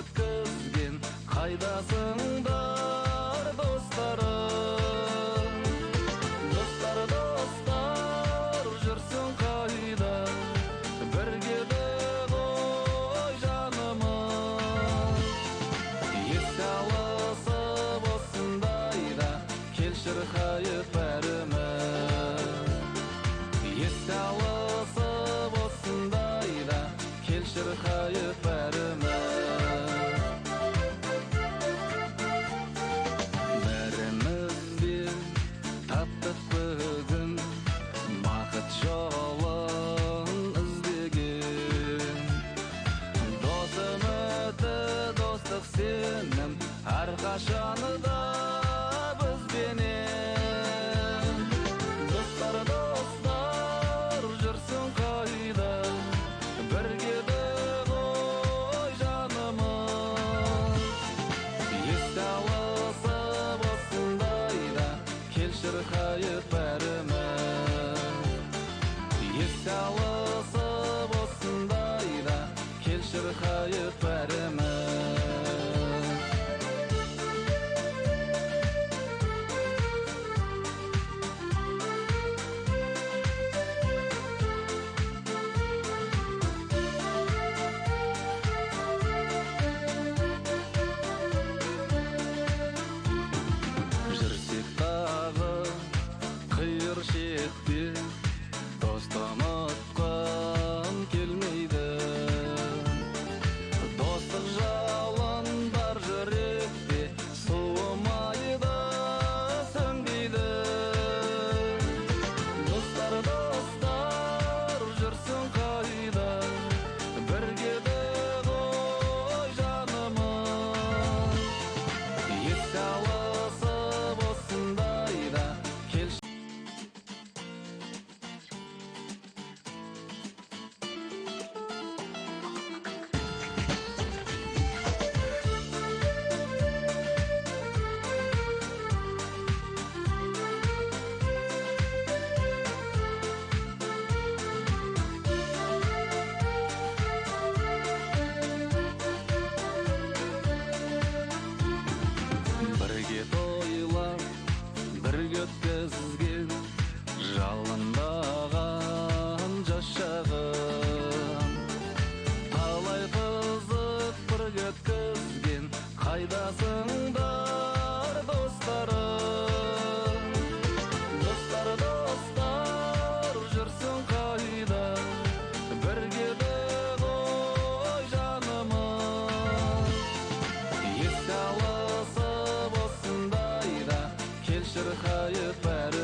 өткізген, қайдасыңдар достарым? Достар, жүрсің қайда? Бірге де ғой жанымыз. Еске алысып осындайда, келшір қайып бәріміз. Еске алысып осындайда, келшір қайып бәріміз. Бәрімізбен таптық бүгін, бақыт жолын іздеген. Дос үміті, достық сенім, әрқашаны бізбенен. Достар, жүрсің қайда? Бірге де ғой жанымыз. Еске алысып осындайда, келшір қайып бәріміз. Еске алысып осындайда, келшір қайып бәріміз. Жүрсек дағы қиыр шетте, досты ұмытқым келмейді. Достық жалын бар жүректе, суымайды, сөнбейді. Достар, жүрсің қайда? Бірге де ғой жанымыз. Еске алысып осындайда, келшір. Бірге тойлап, бірге өткізген, жалындаған жас шағын. Талай қызық бірге өткізген, қайдасыңдар достарым? Достар, жүрсің қайда? Бірге де ғой жанымыз. Еске алысып осындайда, келшір қайып бәріміз.